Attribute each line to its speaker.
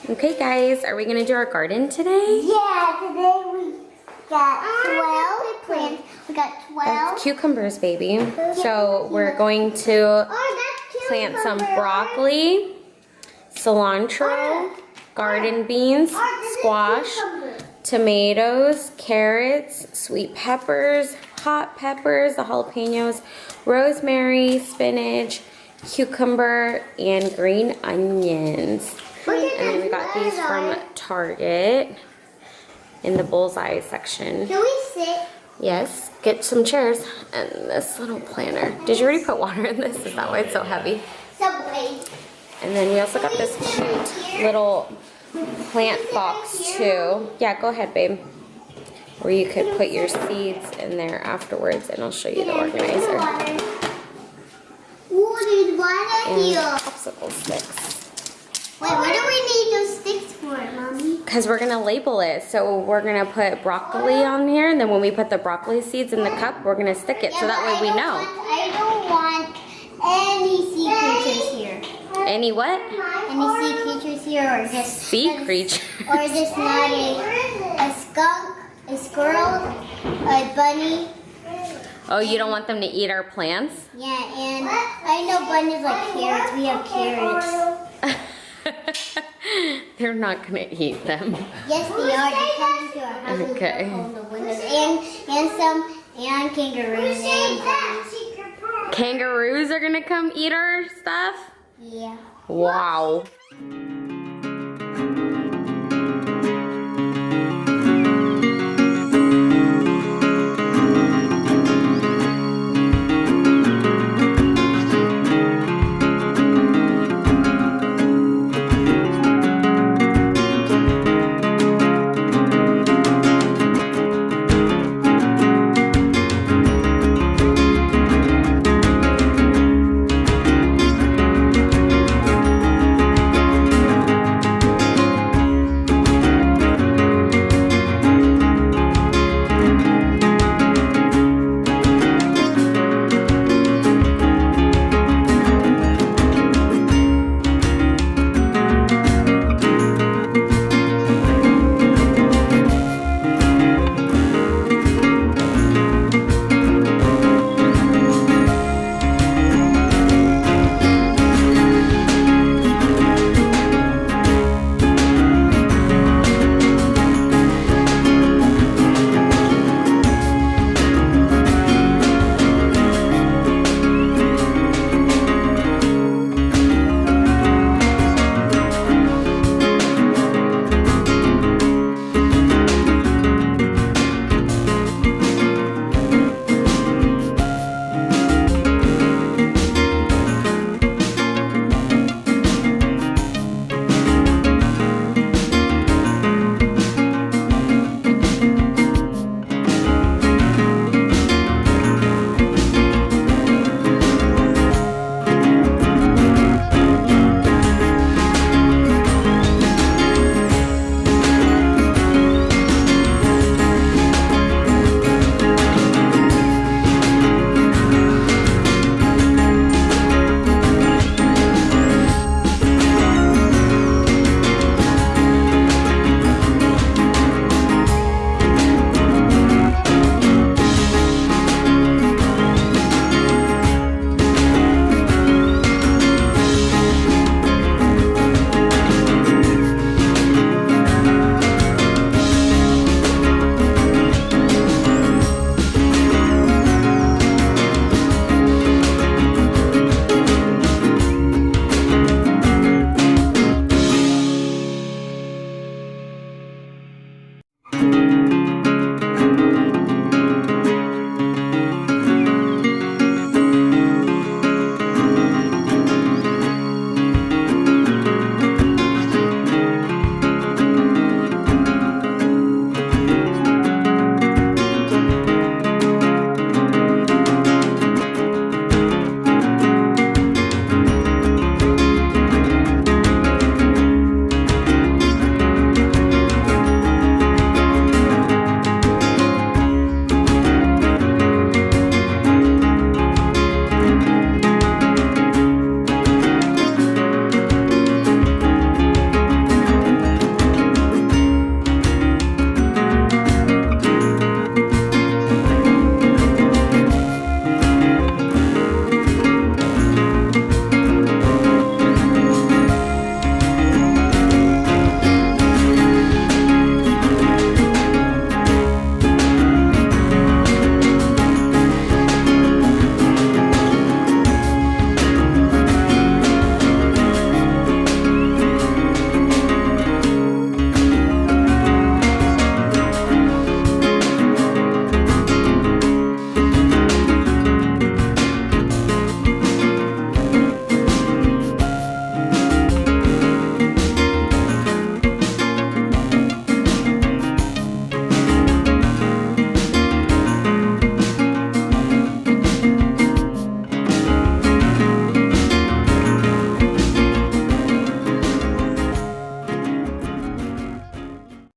Speaker 1: Okay guys, are we gonna do our garden today?
Speaker 2: Yeah, today we got 12 plants. We got 12.
Speaker 1: That's cucumbers, baby. So we're going to plant some broccoli, cilantro, garden beans, squash, tomatoes, carrots, sweet peppers, hot peppers, the jalapenos, rosemary, spinach, cucumber, and green onions. And we got these from Target in the bullseye section.
Speaker 2: Can we sit?
Speaker 1: Yes, get some chairs and this little planter. Did you already put water in this? Is that why it's so heavy?
Speaker 2: Subway.
Speaker 1: And then we also got this cute little plant box too. Yeah, go ahead, babe. Where you could put your seeds in there afterwards, and I'll show you the organizer.
Speaker 2: Ooh, there's water
Speaker 1: And
Speaker 2: here.
Speaker 1: popsicle sticks.
Speaker 2: Wait, what do we need those sticks for, Mommy?
Speaker 1: Because we're gonna label it. So we're gonna put broccoli on here, and then when we put the broccoli seeds in the cup, we're gonna stick it so that way we know.
Speaker 2: I don't want any sea creatures here.
Speaker 1: Any what?
Speaker 2: Any sea creatures here, or just
Speaker 1: Sea creature.
Speaker 2: or just not a skunk, a squirrel, a bunny.
Speaker 1: Oh, you don't want them to eat our plants?
Speaker 2: Yeah, and I know bunnies like carrots. We have carrots.
Speaker 1: They're not gonna eat them.
Speaker 2: Yes, they are. They come into our house
Speaker 1: Okay.
Speaker 2: and open the windows. And kangaroos and bunnies.
Speaker 1: Kangaroos are gonna come eat our stuff?
Speaker 2: Yeah.
Speaker 1: Wow.